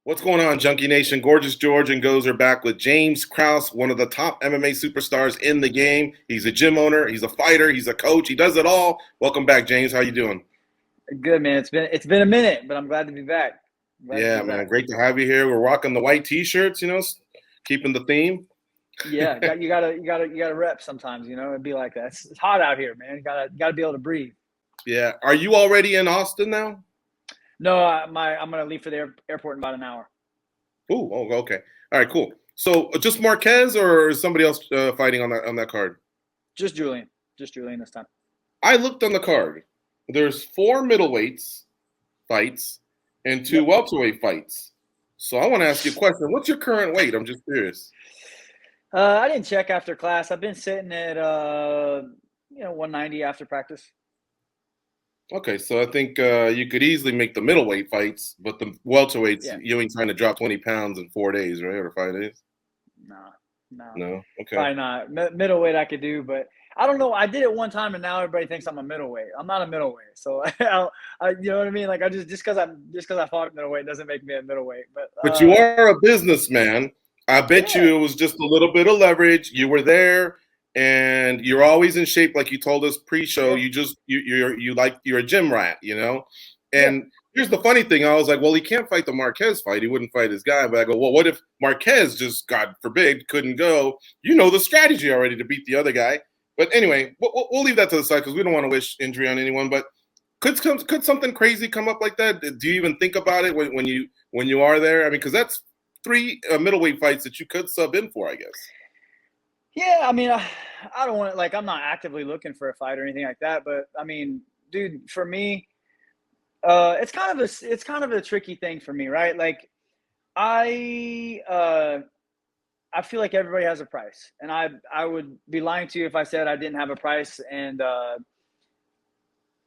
What's going on, Junkie Nation? Gorgeous George and Goes are back with James Krause, one of the top MMA superstars in the game. He's a gym owner, he's a fighter, he's a coach, he does it all. Welcome back, James. How you doing? Good, man. It's been a minute, but I'm glad to be back. Yeah, man, great to have you here. We're rocking the white t-shirts, keeping the theme. Yeah, you gotta rep sometimes. It'd be like that. It's hot out here, man. You gotta be able to breathe. Yeah. Are you already in Austin now? No, I'm gonna leave for the airport in about an hour. Oh, okay. All right, cool. So just Marquez or is somebody else fighting on that card? Just Julian this time. I looked on the card. There's 4 middleweights fights and 2 welterweight fights. So I want to ask you a question. What's your current weight? I'm just curious. I didn't check after class. I've been sitting at 190 after practice. Okay, so I think you could easily make the middleweight fights, but the welterweights, you ain't trying to drop 20 pounds in 4 days, right? Or 5 days? No. Okay. Probably not. Middleweight I could do, but I don't know. I did it one time, and now everybody thinks I'm a middleweight. I'm not a middleweight, so you know what I mean. Like I just because I fought at middleweight doesn't make me a middleweight. But you are a businessman. I bet you it was just a little bit of leverage. You were there, and you're always in shape, like you told us pre-show. You're a gym rat, And here's the funny thing. I was like, well, he can't fight the Marquez fight. He wouldn't fight his guy. But I go, well, what if Marquez just, God forbid, couldn't go? You know the strategy already to beat the other guy. But anyway, we'll leave that to the side because we don't want to wish injury on anyone. But could something crazy come up like that? Do you even think about it when you are there? I mean, because that's 3 middleweight fights that you could sub in for, I guess. Yeah, I mean, I don't want to, I'm not actively looking for a fight or anything like that. But I mean, dude, for me, it's kind of a tricky thing for me, right? Like, I feel like everybody has a price, and I would be lying to you if I said I didn't have a price. And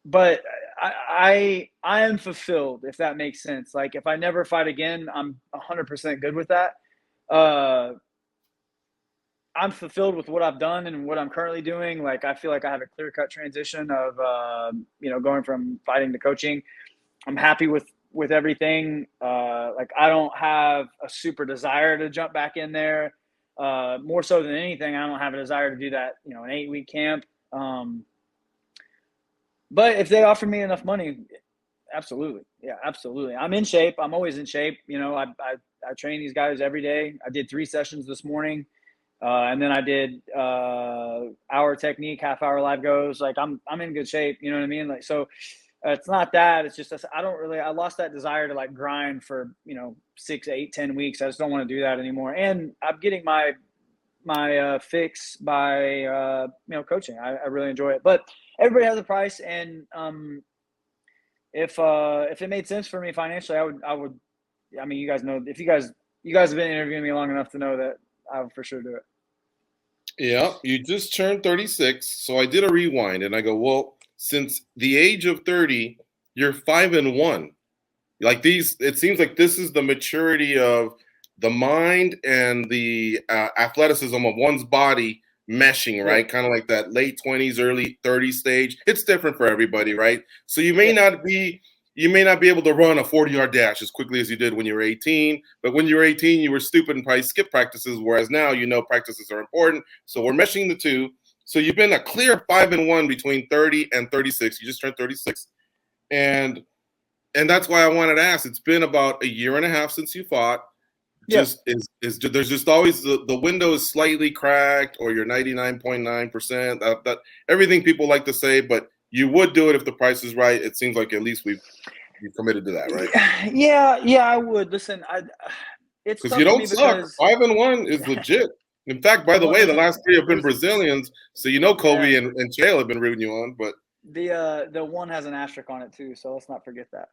but I am fulfilled, if that makes sense. Like, if I never fight again, I'm 100% good with that. I'm fulfilled with what I've done and what I'm currently doing. Like, I feel like I have a clear-cut transition of going from fighting to coaching. I'm happy with everything. Like, I don't have a super desire to jump back in there. More so than anything, I don't have a desire to do that, an 8-week camp. But if they offer me enough money, absolutely. Yeah, absolutely. I'm in shape. I'm always in shape. I train these guys every day. I did 3 sessions this morning. And then I did hour technique, half-hour live goes. Like, I'm in good shape. You know what I mean? Like, so it's not that. It's just I lost that desire to grind for 6, 8, 10 weeks. I just don't want to do that anymore. And I'm getting my fix by coaching. I really enjoy it. But everybody has a price, and if it made sense for me financially, I would. I mean, you guys know, if you guys have been interviewing me long enough to know that I would for sure do it. Yeah, you just turned 36, so I did a rewind, and I go, well, since the age of 30, you're 5-1. Like, it seems like this is the maturity of the mind and the athleticism of one's body meshing, right? Kind of like that late 20s, early 30s stage. It's different for everybody, right? So you may not be able to run a 40-yard dash as quickly as you did when you were 18. But when you were 18, you were stupid and probably skipped practices, whereas now practices are important. So we're meshing the two. So you've been a clear 5-1 between 30 and 36. You just turned 36. And that's why I wanted to ask. It's been about a year and a half since you fought. There's just always the window is slightly cracked, or you're 99.9%. That everything people like to say, but you would do it if the price is right. It seems like at least we've committed to that, right? Yeah, I would. Listen, it's because you don't suck. 5-1 is legit. In fact, by the way, the last 3 have been Brazilians, so Kobe and Chael have been rooting you on. But the one has an asterisk on it too, so let's not forget that.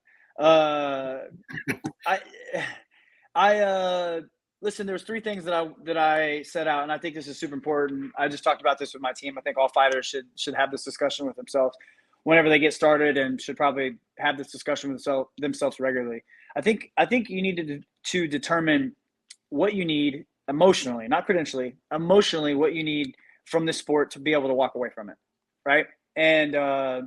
Listen, there's 3 things that I set out, and I think this is super important. I just talked about this with my team. I think all fighters should have this discussion with themselves whenever they get started, and should probably have this discussion with themselves regularly. I think you need to determine what you need emotionally, not credentially, emotionally, what you need from this sport to be able to walk away from it, right? And I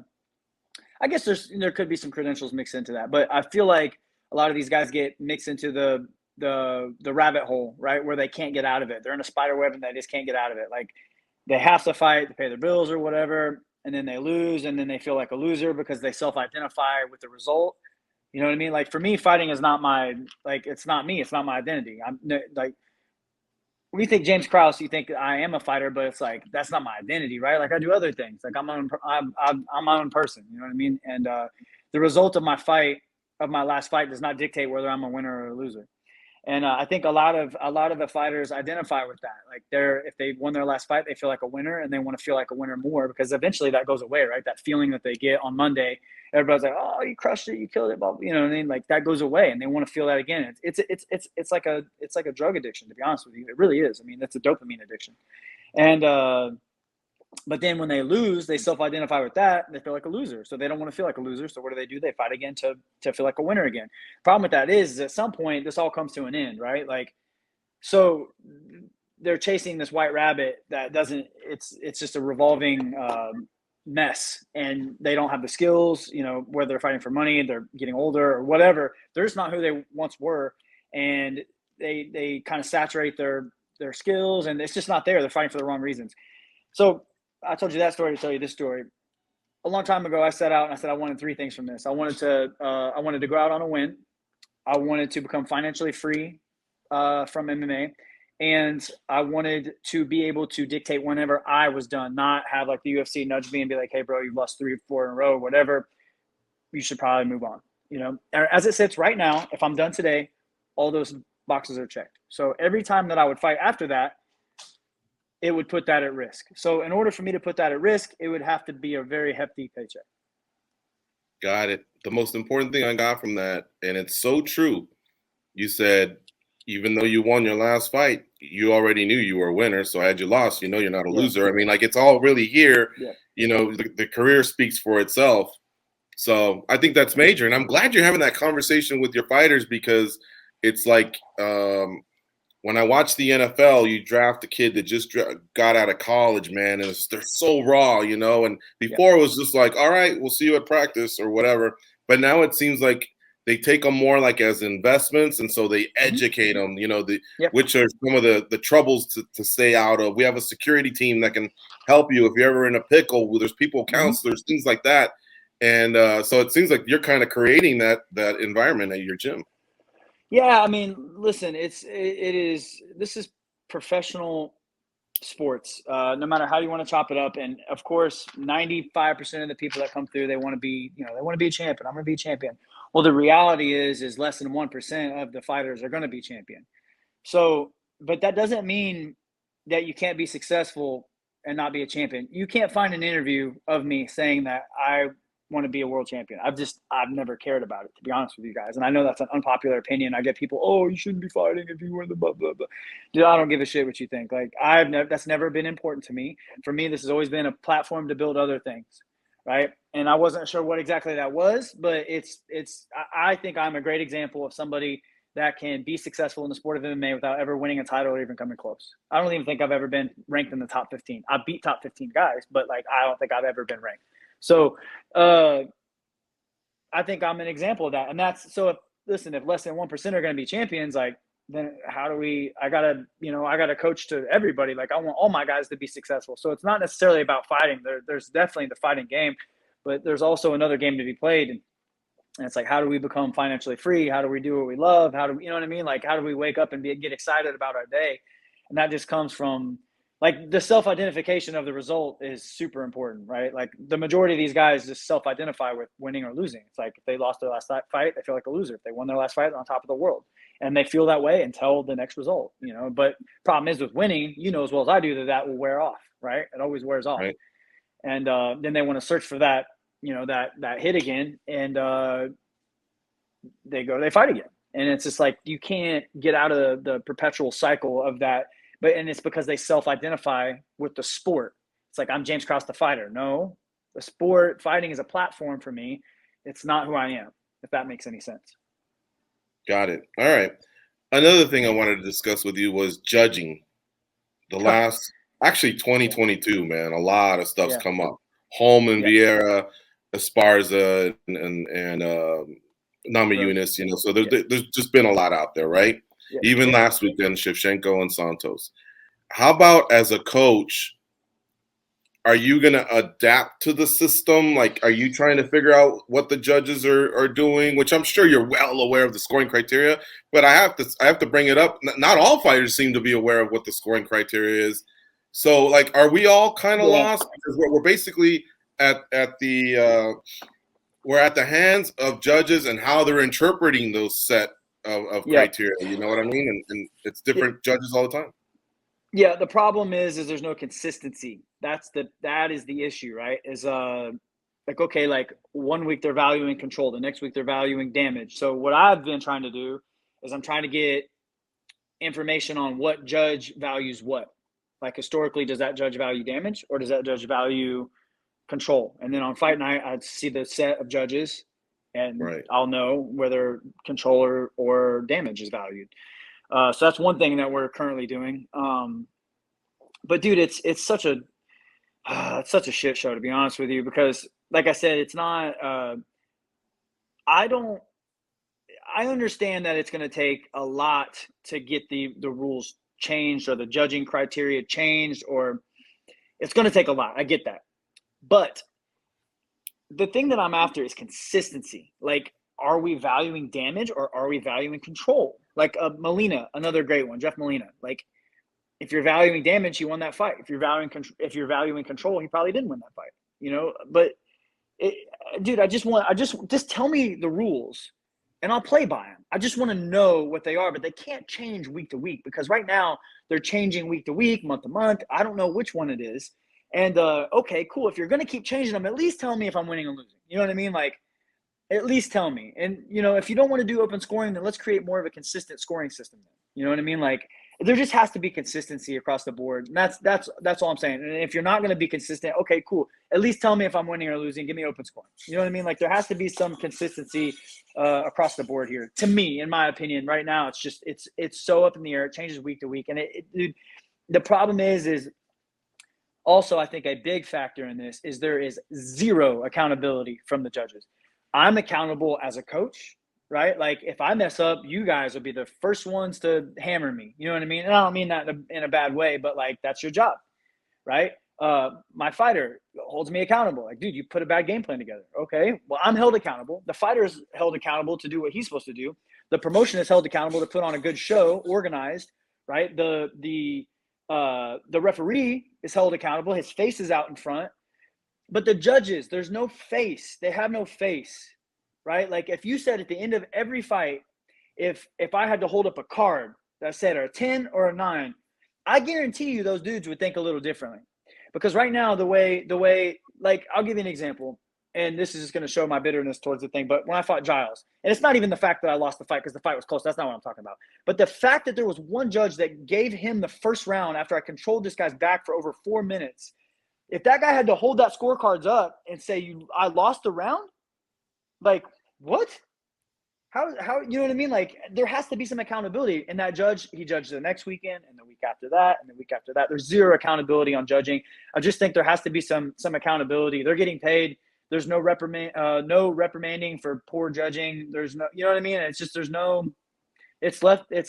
guess there could be some credentials mixed into that, but I feel like a lot of these guys get mixed into the rabbit hole, right, where they can't get out of it. They're in a spider web and they just can't get out of it. Like they have to fight to pay their bills or whatever, and then they lose, and then they feel like a loser because they self-identify with the result. You know what I mean? Like for me, fighting is not it's not me. It's not my identity. I'm like, when you think James Krause, you think I am a fighter, but it's like, that's not my identity, right? Like I do other things. Like I'm my own person. You know what I mean? And the result of my last fight does not dictate whether I'm a winner or a loser. And I think a lot of the fighters identify with that. Like if they won their last fight, they feel like a winner, and they want to feel like a winner more, because eventually that goes away, right? That feeling that they get on Monday, everybody's like, "Oh, you crushed it, you killed it," you know what I mean? Like that goes away, and they want to feel that again. It's like a drug addiction, to be honest with you. It really is. I mean, it's a dopamine addiction, and but then when they lose, they self-identify with that. They feel like a loser. So they don't want to feel like a loser. So what do? They fight again to feel like a winner again. Problem with that is at some point, this all comes to an end, right? Like, so they're chasing this white rabbit that doesn't, it's just a revolving mess, and they don't have the skills, you know, whether they're fighting for money, they're getting older or whatever. They're just not who they once were. And they kind of saturate their skills, and it's just not there. They're fighting for the wrong reasons. So I told you that story to tell you this story. A long time ago, I set out and I said I wanted three things from this. I wanted to go out on a win. I wanted to become financially free from MMA, and I wanted to be able to dictate whenever I was done, not have like the UFC nudge me and be like, "Hey, bro, you've lost 3 or 4 in a row, whatever. You should probably move on." You know, as it sits right now, if I'm done today, all those boxes are checked. So every time that I would fight after that, it would put that at risk. So in order for me to put that at risk, it would have to be a very hefty paycheck. Got it. The most important thing I got from that, and it's so true, you said, even though you won your last fight, you already knew you were a winner. So had you lost, you know you're not a loser. I mean, like it's all really here. Yeah. You know, the career speaks for itself. So I think that's major. And I'm glad you're having that conversation with your fighters, because it's like when I watch the NFL, you draft a kid that just got out of college, man, and they're so raw, you know. And before it was just like, all right, we'll see you at practice or whatever. But now it seems like they take them more like as investments, and so they educate them, you know, which are some of the troubles to stay out of. We have a security team that can help you if you're ever in a pickle. There's people counselors, things like that. And so it seems like you're kind of creating that environment at your gym. Yeah, I mean, listen, this is professional sports, no matter how you want to chop it up. And of course, 95% of the people that come through, they want to be a champion. I'm going to be a champion. Well, the reality is less than 1% of the fighters are going to be champion. So, but that doesn't mean that you can't be successful and not be a champion. You can't find an interview of me saying that I want to be a world champion. I've never cared about it, to be honest with you guys. And I know that's an unpopular opinion. I get people, "Oh, you shouldn't be fighting if you were the blah, blah, blah." Dude, I don't give a shit what you think. Like that's never been important to me. For me, this has always been a platform to build other things. Right. And I wasn't sure what exactly that was, but I think I'm a great example of somebody that can be successful in the sport of MMA without ever winning a title or even coming close. I don't even think I've ever been ranked in the top 15. I beat top 15 guys, but like, I don't think I've ever been ranked. So I think I'm an example of that. And that's, so if less than 1% are going to be champions, like, then I gotta coach to everybody. Like I want all my guys to be successful. So it's not necessarily about fighting. There's definitely the fighting game, but there's also another game to be played. And it's like, how do we become financially free? How do we do what we love? How do we, you know what I mean? Like, how do we wake up and get excited about our day? And that just comes from, like, the self-identification of the result is super important, right? Like the majority of these guys just self-identify with winning or losing. It's like, if they lost their last fight, they feel like a loser. If they won their last fight, they're on top of the world. And they feel that way until the next result, you know. But problem is with winning, you know as well as I do, that will wear off, right? It always wears off. Right. And then they want to search for that, you know, that hit again, and they fight again. And it's just like, you can't get out of the perpetual cycle of that. And it's because they self-identify with the sport. It's like, I'm James Krause, the fighter. No, the sport, fighting is a platform for me. It's not who I am, if that makes any sense. Got it. All right. Another thing I wanted to discuss with you was judging. The last, actually 2022, man, a lot of stuff's come up. Holman, Vieira, Esparza, and Nama Right. Yunus, so there's just been a lot out there, right? Yeah. Even last weekend, Shevchenko and Santos. How about as a coach, are you going to adapt to the system? Like, are you trying to figure out what the judges are doing, which I'm sure you're well aware of the scoring criteria, but I have to bring it up. Not all fighters seem to be aware of what the scoring criteria is. So, like, are we all kind of lost? Because we're basically at the we're at the hands of judges and how they're interpreting those set of criteria. You know what I mean? And it's different judges all the time. Yeah, the problem is there's no consistency. That is the issue, right? Is like, okay, like 1 week they're valuing control, the next week they're valuing damage. So what I've been trying to do is I'm trying to get information on what judge values what. Like historically, does that judge value damage or does that judge value control? And then on fight night, I'd see the set of judges and I'll know whether control or damage is valued. So that's one thing that we're currently doing. But dude, it's such a shit show, to be honest with you, because like I said, it's not, I understand that it's going to take a lot to get the rules changed or the judging criteria changed, or it's going to take a lot. I get that. But the thing that I'm after is consistency. Like, are we valuing damage or are we valuing control? Like Molina, another great one, Jeff Molina. Like, if you're valuing damage, he won that fight. If you're valuing control, he probably didn't win that fight. But dude, just tell me the rules, and I'll play by them. I just want to know what they are, but they can't change week to week because right now they're changing week to week, month to month. I don't know which one it is. And okay, cool. If you're gonna keep changing them, at least tell me if I'm winning or losing. You know what I mean? Like, at least tell me. And if you don't want to do open scoring, then let's create more of a consistent scoring system. You know what I mean? Like, there just has to be consistency across the board. And that's all I'm saying. And if you're not going to be consistent, okay, cool. At least tell me if I'm winning or losing. Give me open scoring. You know what I mean? Like, there has to be some consistency across the board here. To me, in my opinion, right now, it's just it's so up in the air. It changes week to week. And dude, the problem is also, I think a big factor in this is there is zero accountability from the judges. I'm accountable as a coach, right? Like, if I mess up, you guys will be the first ones to hammer me. You know what I mean? And I don't mean that in a bad way, but like, that's your job, right? My fighter holds me accountable. Like, dude, you put a bad game plan together. Okay, well, I'm held accountable. The fighter's held accountable to do what he's supposed to do. The promotion is held accountable to put on a good show, organized, right? The referee is held accountable. His face is out in front. But the judges, there's no face. They have no face, right? Like, if you said at the end of every fight, if I had to hold up a card that said a 10 or a 9, I guarantee you those dudes would think a little differently. Because right now, the way, like, I'll give you an example, and this is just going to show my bitterness towards the thing, but when I fought Giles, and it's not even the fact that I lost the fight because the fight was close. That's not what I'm talking about. But the fact that there was one judge that gave him the first round after I controlled this guy's back for over 4 minutes. If that guy had to hold that scorecards up and say, I lost the round, like, what? How, you know what I mean? Like, there has to be some accountability. And that judge, he judged the next weekend and the week after that and the week after that. There's zero accountability on judging. I just think there has to be some accountability. They're getting paid. There's no reprimanding for poor judging. There's no, you know what I mean? It's just, it's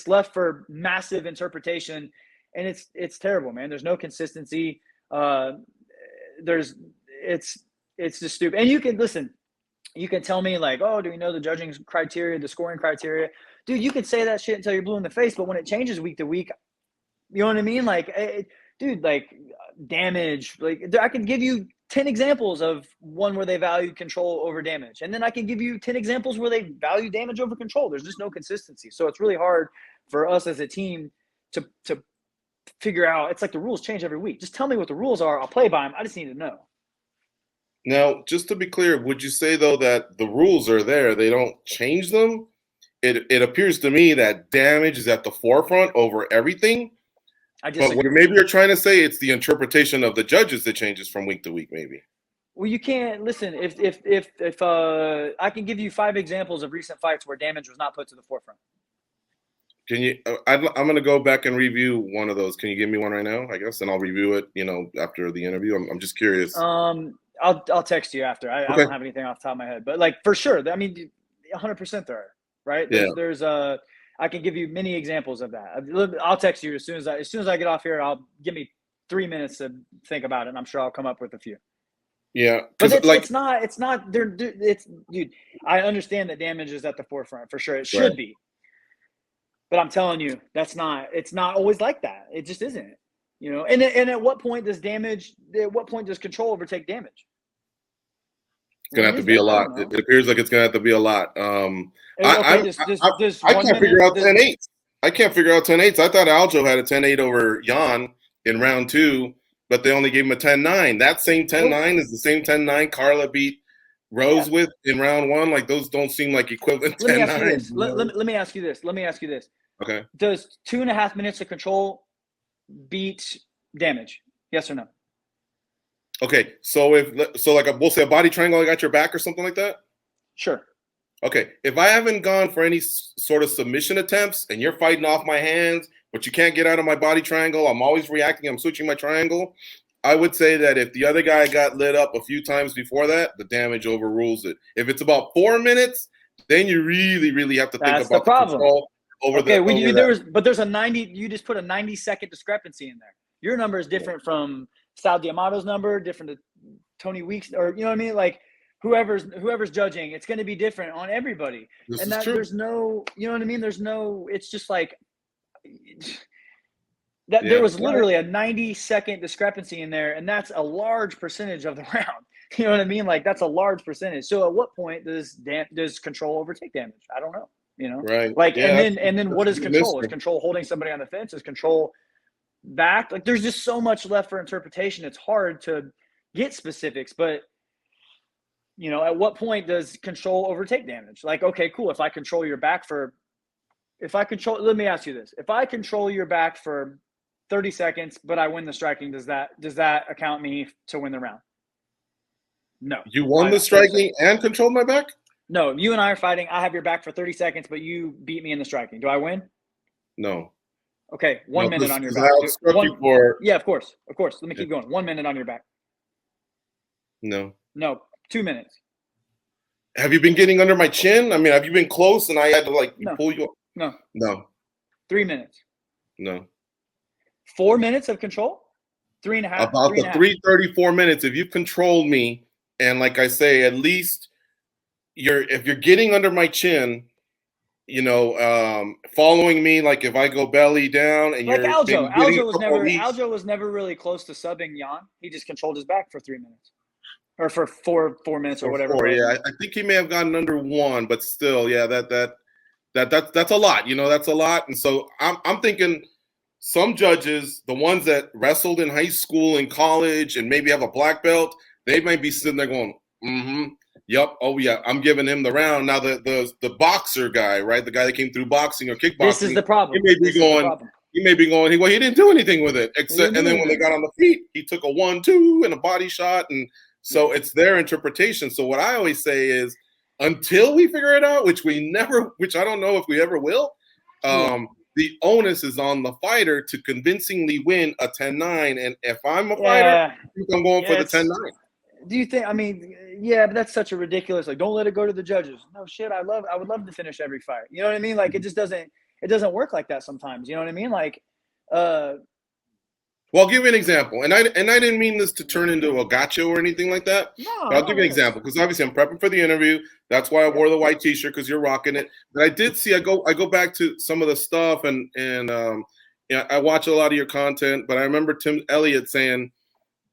left for massive interpretation, and it's terrible, man. There's no consistency. It's just stupid. And you can tell me like, oh, do we know the judging criteria, the scoring criteria? Dude, you can say that shit until you're blue in the face, but when it changes week to week, you know what I mean? Like, dude, like, damage, like, I can give you 10 examples of one where they valued control over damage. And then I can give you 10 examples where they value damage over control. There's just no consistency. So it's really hard for us as a team to figure out. It's like the rules change every week. Just tell me what the rules are. I'll play by them. I just need to know. Now, just to be clear, would you say, though, that the rules are there, they don't change them? It appears to me that damage is at the forefront over everything. But maybe you're trying to say it's the interpretation of the judges that changes from week to week, maybe. Well, you can't listen. If I can give you 5 examples of recent fights where damage was not put to the forefront. Can you? I'm going to go back and review one of those. Can you give me one right now? I guess, and I'll review it. After the interview. I'm just curious. I'll text you after. I don't have anything off the top of my head, but like for sure. I mean, 100% there are, right? Yeah. There's I can give you many examples of that. I'll text you as soon as I get off here. Give me 3 minutes to think about it, and I'm sure I'll come up with a few. Yeah, But because it's not there. It's dude. I understand that damage is at the forefront for sure. It should right. be, but I'm telling you, it's not always like that. It just isn't. You know, and at what point does control overtake damage? It's gonna have to be a lot. It appears like it's gonna have to be a lot. I can't figure out 10-8s. I can't figure out 10-8s. I thought Aljo had a 10-8 over Jan in round 2, but they only gave him a 10-9. That same 10-9 is the same 10-9 Carla beat Rose with in round 1. Like, those don't seem like equivalent 10-9s. Let me ask you this. Okay. Does 2.5 minutes of control beat damage? Yes or no? Okay, so we'll say a body triangle, I got your back or something like that? Sure. Okay, if I haven't gone for any sort of submission attempts and you're fighting off my hands, but you can't get out of my body triangle, I'm always reacting, I'm switching my triangle, I would say that if the other guy got lit up a few times before that, the damage overrules it. If it's about 4 minutes, then you really, really have to think about the control over there's a 90, you just put a 90-second discrepancy in there. Your number is different from Sal Diamato's number, different to Tony Weeks, or you know what I mean? Like whoever's judging, it's going to be different on everybody. There's no, you know what I mean? There's no, it's just like that. There was literally a 90-second discrepancy in there, and that's a large percentage of the round. You know what I mean? Like, that's a large percentage. So at what point does control overtake damage? I don't know. You know, right? Like, and then what is control? Is control holding somebody on the fence? Is control back? Like, there's just so much left for interpretation. It's hard to get specifics, but you know, at what point does control overtake damage? Like, okay, cool. Let me ask you this. If I control your back for 30 seconds, but I win the striking, does that account me to win the round? No. You won the striking and controlled my back? No, you and I are fighting. I have your back for 30 seconds, but you beat me in the striking. Do I win? No. Okay, 1 minute on your back. Yeah, of course. Let me keep going. 1 minute on your back. No. 2 minutes. Have you been getting under my chin? I mean, have you been close and I had to pull you up? No. 3 minutes. No. 4 minutes of control? 3.5. About the 3:34 minutes. If you controlled me, and like I say, at least if you're getting under my chin, you know, following me, like if I go belly down and like you're Aljo was never really close to subbing Jan. He just controlled his back for 3 minutes. Or for four minutes or whatever. Yeah, I think he may have gotten under 1, but still, yeah, that's a lot. You know, that's a lot. And so I'm thinking some judges, the ones that wrestled in high school and college and maybe have a black belt, they might be sitting there going, yep, oh yeah, I'm giving him the round. Now the boxer guy, right, the guy that came through boxing or kickboxing, this is the problem. He may be going, he didn't do anything with it except, and then when they got on the feet, he took a 1-2 and a body shot, and so it's their interpretation. So what I always say is, until we figure it out, which I don't know if we ever will, the onus is on the fighter to convincingly win a 10-9. And if I'm a fighter, I think I'm going for the 10-9. Do you think? I mean, yeah, but that's such a ridiculous. Like, don't let it go to the judges. No shit. I would love to finish every fight. You know what I mean? Like, it just doesn't. It doesn't work like that sometimes. You know what I mean? Like, well, I'll give you an example, and I didn't mean this to turn into a gotcha or anything like that. No, but I'll give you an example, because obviously I'm prepping for the interview. That's why I wore the white T-shirt, because you're rocking it. But I did see. I go back to some of the stuff, and I watch a lot of your content. But I remember Tim Elliott saying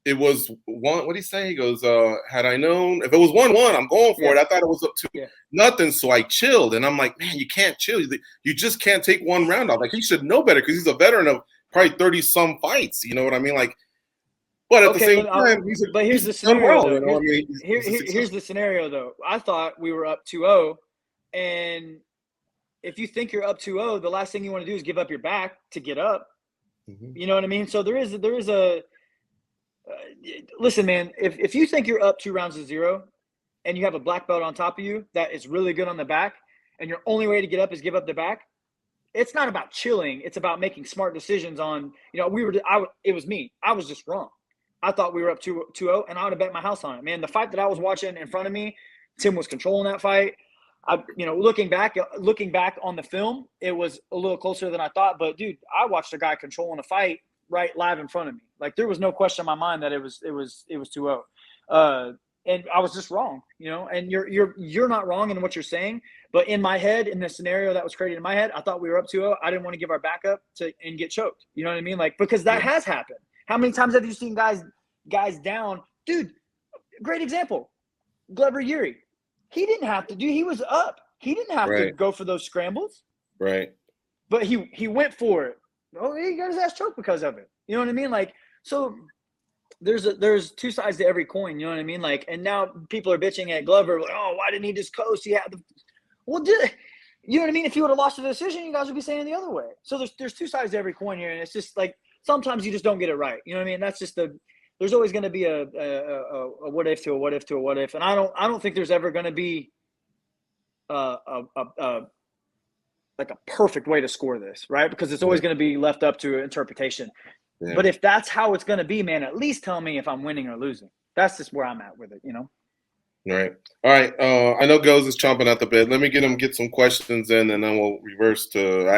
it was one. What did he say? He goes, "Had I known, if it was 1-1, I'm going for it. I thought it was up to nothing, so I chilled." And I'm like, man, you can't chill. You just can't take one round off. Like, he should know better, because he's a veteran of probably 30-some fights. You know what I mean? Like, but at the same time, here's the scenario. Here's the scenario, though. I thought we were up 2-0, and if you think you're up 2-0, the last thing you want to do is give up your back to get up. Mm-hmm. You know what I mean? So there is a listen, man. If you think you're up 2 rounds to 0, and you have a black belt on top of you that is really good on the back, and your only way to get up is give up the back, it's not about chilling. It's about making smart decisions on, it was me. I was just wrong. I thought we were up 2-0, and I would have bet my house on it. Man, the fight that I was watching in front of me, Tim was controlling that fight. looking back on the film, it was a little closer than I thought. But dude, I watched a guy controlling a fight right live in front of me. Like there was no question in my mind that it was 2-0. And I was just wrong, and you're not wrong in what you're saying. But in my head, in the scenario that was created in my head, I thought we were up 2-0. I didn't want to give our backup and get choked. You know what I mean? Like, because that has happened. How many times have you seen guys down? Dude, great example. Glover Youre. He didn't have to do. He was up. He didn't have to go for those scrambles. Right. But he went for it. Oh, he got his ass choked because of it. You know what I mean? Like, so there's two sides to every coin. You know what I mean? Like, and now people are bitching at Glover. Like, oh, why didn't he just coast? He had the. Well, you know what I mean? If he would have lost the decision, you guys would be saying the other way. So there's two sides to every coin here, and it's just like sometimes you just don't get it right. You know what I mean? That's just there's always going to be a what if to a what if to a what if, and I don't think there's ever going to be like a perfect way to score this, right? Because it's always going to be left up to interpretation. Yeah. But if that's how it's going to be, man, at least tell me if I'm winning or losing. That's just where I'm at with it, All right. I know Goes is chomping at the bit. Let me get some questions in, and then we'll reverse to.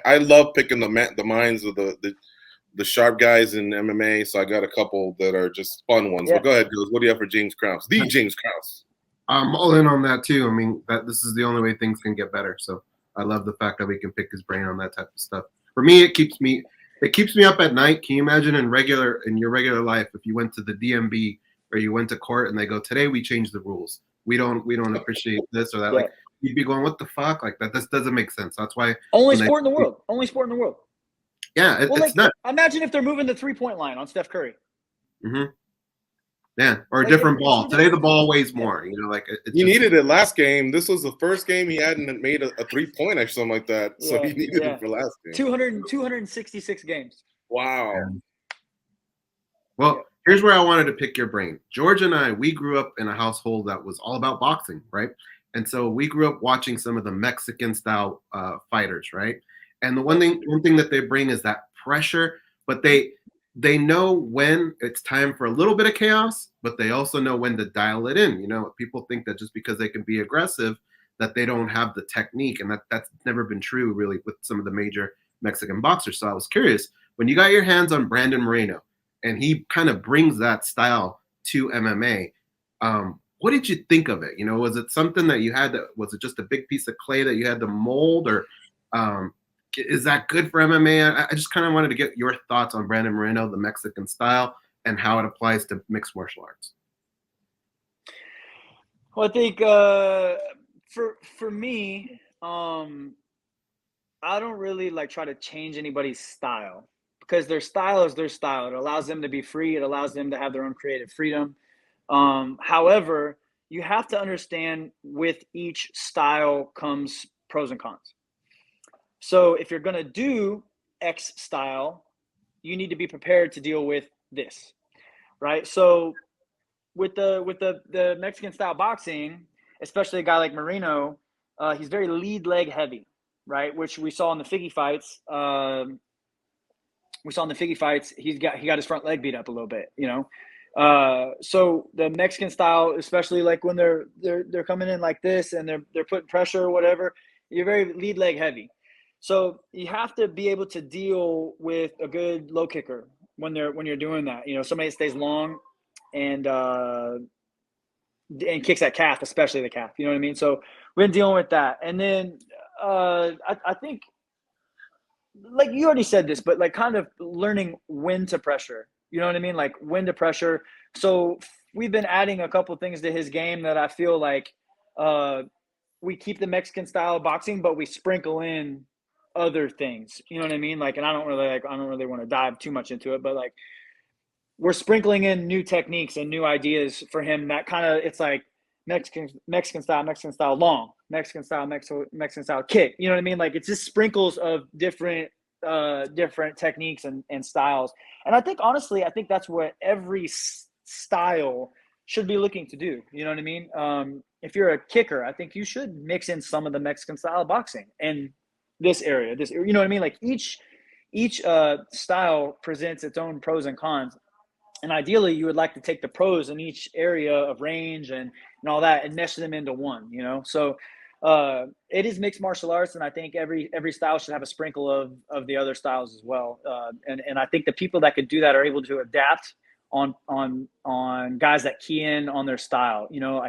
I love picking the minds of the sharp guys in MMA, so I got a couple that are just fun ones. But go ahead, Goes. What do you have for James Krause? The James Krause. I'm all in on that too. I mean, this is the only way things can get better. So I love the fact that we can pick his brain on that type of stuff. For me, it keeps me up at night. Can you imagine in your regular life if you went to the DMV or you went to court and they go, today we changed the rules. We don't appreciate this or that. Like you'd be going, what the fuck? Like that. This doesn't make sense. That's why only sport in the world. Only sport in the world. Yeah, it's not. Imagine if they're moving the 3-point line on Steph Curry. Mm-hmm. Yeah, or a different ball. Today the ball weighs more. He needed it last game. This was the first game he hadn't made a 3-point or something like that. So he needed it for last game. 266 games. Wow. Yeah. Well, here's where I wanted to pick your brain. George and I, we grew up in a household that was all about boxing, right? And so we grew up watching some of the Mexican style fighters, right? And the one thing that they bring is that pressure, but they know when it's time for a little bit of chaos, but they also know when to dial it in. People think that just because they can be aggressive, that they don't have the technique, and that's never been true really with some of the major Mexican boxers. So I was curious, when you got your hands on Brandon Moreno, and he kind of brings that style to MMA, what did you think of it? Was it something that you had was it just a big piece of clay that you had to mold, or is that good for MMA? I just kind of wanted to get your thoughts on Brandon Moreno, the Mexican style, and how it applies to mixed martial arts. Well, I think for me, I don't really try to change anybody's style, because their style is their style. It allows them to be free. It allows them to have their own creative freedom. However, you have to understand with each style comes pros and cons. So if you're going to do X style, you need to be prepared to deal with this, right? So with the Mexican style boxing, especially a guy like Moreno, he's very lead leg heavy, right? Which we saw in the Figgy fights. He got his front leg beat up a little bit, So the Mexican style, especially like when they're coming in like this and they're putting pressure or whatever, you're very lead leg heavy. So you have to be able to deal with a good low kicker when you're doing that. Somebody that stays long and kicks that calf, especially the calf. You know what I mean? So we've been dealing with that. And then I think, like you already said this, but kind of learning when to pressure. You know what I mean? Like when to pressure. So we've been adding a couple things to his game that I feel like we keep the Mexican style of boxing, but we sprinkle in other things. You know what I mean? And I don't really want to dive too much into it, but we're sprinkling in new techniques and new ideas for him that kind of, it's like Mexican style long, Mexican style kick. You know what I mean? It's just sprinkles of different techniques and styles. And I think, honestly, that's what every style should be looking to do. You know what I mean? If you're a kicker, I think you should mix in some of the Mexican style boxing and this area, you know what I mean? Each style presents its own pros and cons. And ideally, you would like to take the pros in each area of range and all that and mesh them into one, So It is mixed martial arts, and I think every style should have a sprinkle of the other styles as well. And I think the people that could do that are able to adapt on guys that key in on their style. You know,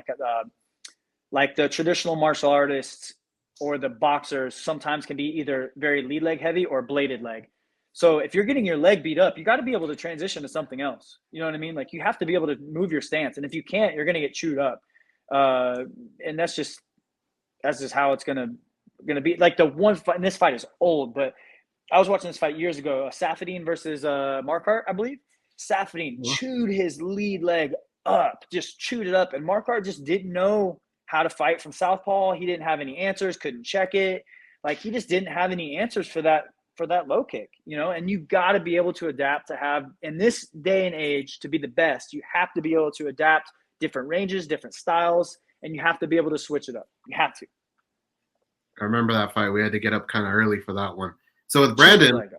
like the traditional martial artists or the boxers sometimes can be either very lead leg heavy or bladed leg. So if you're getting your leg beat up, you got to be able to transition to something else. You know what I mean? Like, you have to be able to move your stance, and if you can't, you're going to get chewed up. And that's just how it's gonna be. Like, the one fight, and this fight is old, but I was watching this fight years ago, Safadine versus Marquardt, I believe. Safadine chewed his lead leg up, just chewed it up, and Marquardt just didn't know how to fight from southpaw. He didn't have any answers, couldn't check it. Like, he just didn't have any answers for that low kick, you know. And you got to be able to adapt to have, in this day and age, to be the best. You have to be able to adapt different ranges, different styles, and you have to be able to switch it up. You have to. I remember that fight. We had to get up kind of early for that one. So with Brandon,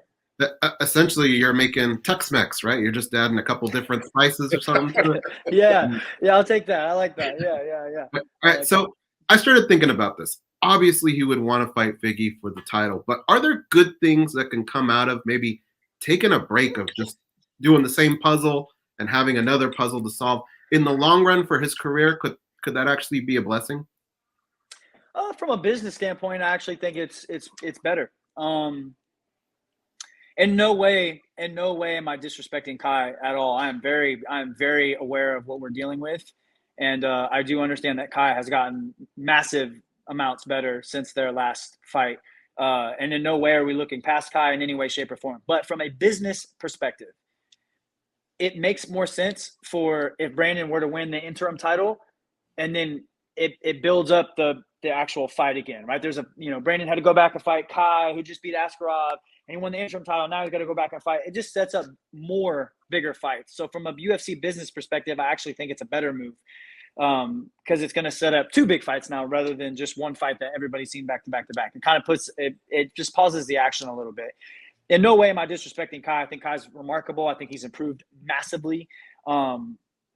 essentially you're making Tex-Mex, right? You're just adding a couple different spices or something. Yeah, I'll take that. I like that. Yeah. All right, so I started thinking about this. Obviously, he would want to fight Figgy for the title, but are there good things that can come out of maybe taking a break of just doing the same puzzle and having another puzzle to solve? In the long run for his career, could that actually be a blessing? From a business standpoint, I actually think it's better. In no way am I disrespecting Kai at all. I'm very aware of what we're dealing with, and I do understand that Kai has gotten massive amounts better since their last fight. And in no way are we looking past Kai in any way, shape, or form. But from a business perspective, it makes more sense for if Brandon were to win the interim title, and then it builds up the actual fight again, right? There's Brandon had to go back and fight Kai, who just beat Askarov, and he won the interim title. Now he's got to go back and fight. It just sets up more bigger fights. So from a UFC business perspective, I actually think it's a better move, because it's going to set up two big fights now rather than just one fight that everybody's seen back to back to back. It kind of it just pauses the action a little bit. In no way am I disrespecting Kai. I think Kai's remarkable. I think he's improved massively.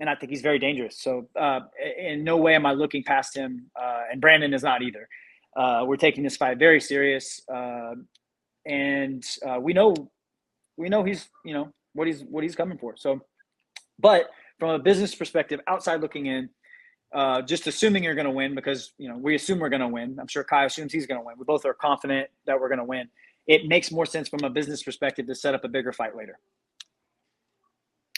And I think he's very dangerous. So in no way am I looking past him. And Brandon is not either. We're taking this fight very serious. And we know he's, what he's coming for. So, but from a business perspective, outside looking in, just assuming you're going to win, because, we assume we're going to win. I'm sure Kai assumes he's going to win. We both are confident that we're going to win. It makes more sense from a business perspective to set up a bigger fight later.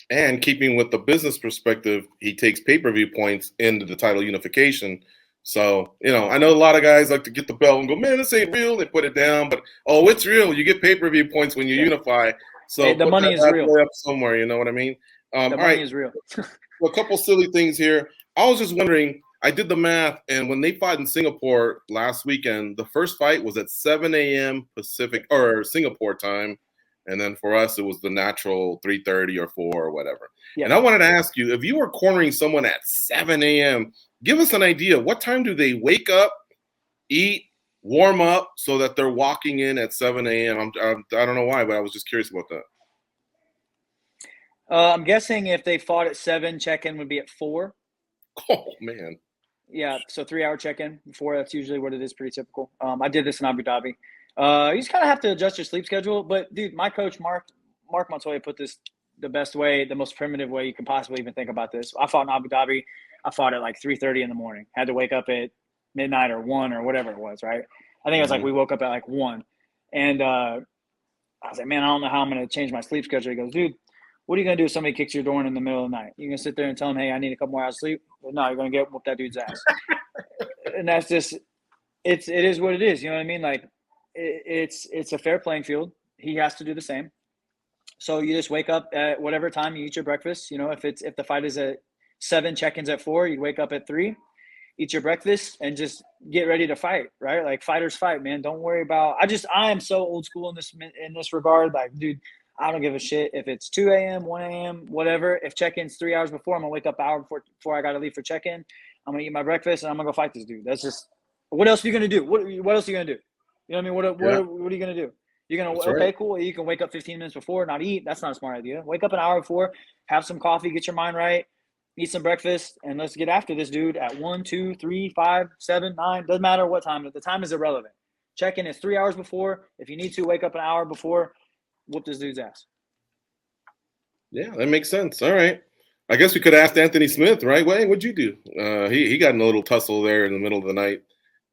And keeping with the business perspective, he takes pay-per-view points into the title unification. So, I know a lot of guys like to get the belt and go, man, this ain't real. They put it down, but, it's real. You get pay-per-view points when you unify. So hey, the money is real. Up somewhere, you know what I mean? The money is real. A couple silly things here. I was just wondering, I did the math, and when they fought in Singapore last weekend, the first fight was at 7 a.m. Pacific or Singapore time. And then for us, it was the natural 3:30 or 4 or whatever. Yeah. And I wanted to ask you, if you were cornering someone at 7 a.m., give us an idea. What time do they wake up, eat, warm up, so that they're walking in at 7 a.m.? I don't know why, but I was just curious about that. I'm guessing if they fought at 7, check-in would be at 4. Oh, man. Yeah, so 3-hour check-in. 4, that's usually what it is, pretty typical. I did this in Abu Dhabi. You just kind of have to adjust your sleep schedule. But, dude, my coach, Mark Montoya, put this the best way, the most primitive way you can possibly even think about this. I fought in Abu Dhabi. I fought at like 3:30 in the morning. Had to wake up at midnight or 1 or whatever it was, right? I think it was like we woke up at like 1. And I was like, man, I don't know how I'm going to change my sleep schedule. He goes, dude, what are you going to do if somebody kicks your door in the middle of the night? You going to sit there and tell them, hey, I need a couple more hours of sleep? Well, no, you're going to whoop that dude's ass. And that's just it is what it is. You know what I mean? Like, it's a fair playing field. He has to do the same. So you just wake up at whatever time you eat your breakfast. If the fight is at 7, check-ins at 4, you wake up at 3, eat your breakfast, and just get ready to fight, right? Like, fighters fight, man. Don't worry about. I am so old school in this regard. Like, dude, I don't give a shit if it's 2 a.m., 1 a.m., whatever. If check-in's 3 hours before, I'm gonna wake up an hour before I gotta leave for check-in. I'm gonna eat my breakfast and I'm gonna go fight this dude. That's just. What else are you gonna do? What else are you gonna do? You know what I mean? What are you going to do? You're going to, okay, cool. You can wake up 15 minutes before, not eat. That's not a smart idea. Wake up an hour before, have some coffee, get your mind right, eat some breakfast, and let's get after this dude at 1, 2, 3, 5, 7, 9. Doesn't matter what time. The time is irrelevant. Check-in is 3 hours before. If you need to, wake up an hour before. Whoop this dude's ass. Yeah, that makes sense. All right. I guess we could ask Anthony Smith, right? Wayne, what'd you do? He got in a little tussle there in the middle of the night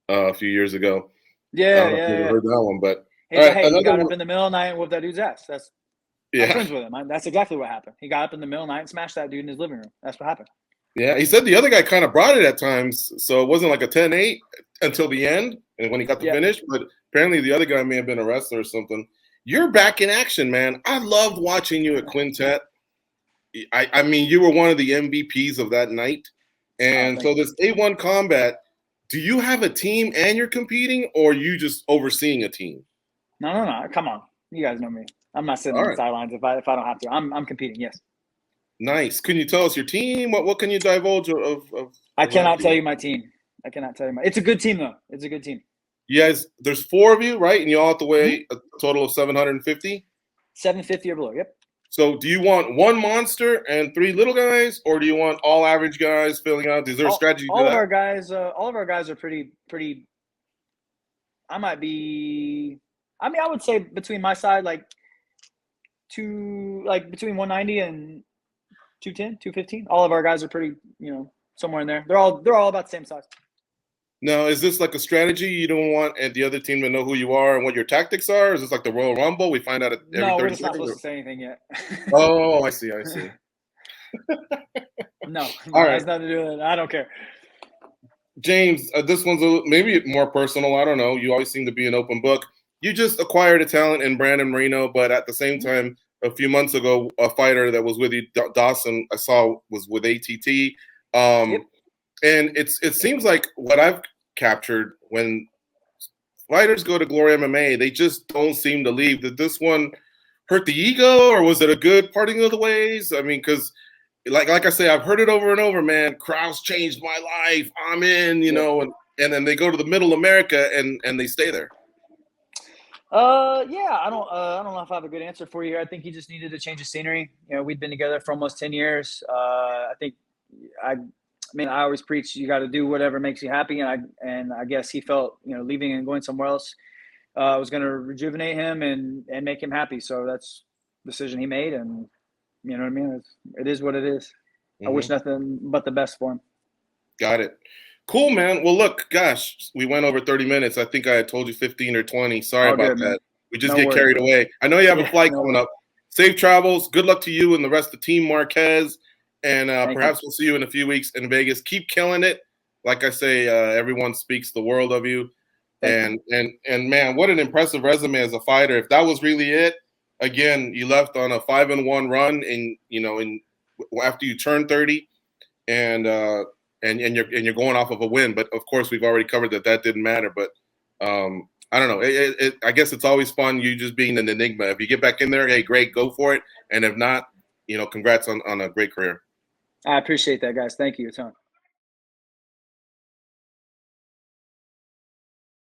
a few years ago. Yeah, I don't know if you ever heard that one, but he got up in the middle of the night and whooped that dude's ass. I'm friends with him. That's exactly what happened. He got up in the middle of the night and smashed that dude in his living room. That's what happened. Yeah, he said the other guy kind of brought it at times, so it wasn't like a 10-8 until the end and when he got the finish, but apparently the other guy may have been a wrestler or something. You're back in action, man. I loved watching you at Quintet. I mean, you were one of the MVPs of that night. And so this A1 combat, do you have a team and you're competing, or are you just overseeing a team? No. Come on. You guys know me. I'm not sitting on the sidelines if I don't have to. I'm competing, yes. Nice. Can you tell us your team? What can you divulge of I cannot tell you my team. I cannot tell you it's a good team, though. It's a good team. You guys, there's 4 of you, right? And you all have to weigh a total of 750? 750 or below, yep. So do you want one monster and 3 little guys, or do you want all average guys filling out? Is there a strategy to that? All of our guys are pretty. I would say between my side, between 190 and 210, 215. All of our guys are pretty, somewhere in there. They're all about the same size. Now, is this like a strategy? You don't want the other team to know who you are and what your tactics are? Is this like the Royal Rumble? We find out at every 30 No, we're just not seconds? supposed to say anything yet. Oh, I see. No, all it right. has nothing to do with it. I don't care. James, this one's maybe more personal. I don't know. You always seem to be an open book. You just acquired a talent in Brandon Moreno, but at the same time, a few months ago, a fighter that was with you, Dawson, I saw was with ATT. And it seems like what I've captured when fighters go to Glory MMA, they just don't seem to leave. Did this one hurt the ego, or was it a good parting of the ways? I mean, because like I say, I've heard it over and over, man. Krause changed my life. I'm in, and then they go to the middle America and they stay there. I don't know if I have a good answer for you here. I think he just needed to change of scenery. We'd been together for almost 10 years. I always preach you got to do whatever makes you happy, and I guess he felt leaving and going somewhere else was going to rejuvenate him and make him happy. So that's the decision he made, and you know what I mean. It is what it is. Mm-hmm. I wish nothing but the best for him. Got it. Cool, man. Well, look, gosh, we went over 30 minutes. I think I had told you 15 or 20. Sorry about that. We just get carried away. I know you have a flight coming up. Safe travels. Good luck to you and the rest of Team Marquez. And perhaps we'll see you in a few weeks in Vegas. Keep killing it. Like I say, everyone speaks the world of you. And man, what an impressive resume as a fighter. If that was really it, again, you left on a 5-1 run after you turned 30, and you're going off of a win. But of course, we've already covered that didn't matter. But I don't know. I guess it's always fun you just being an enigma. If you get back in there, hey, great, go for it. And if not, congrats on a great career. I appreciate that, guys. Thank you a ton.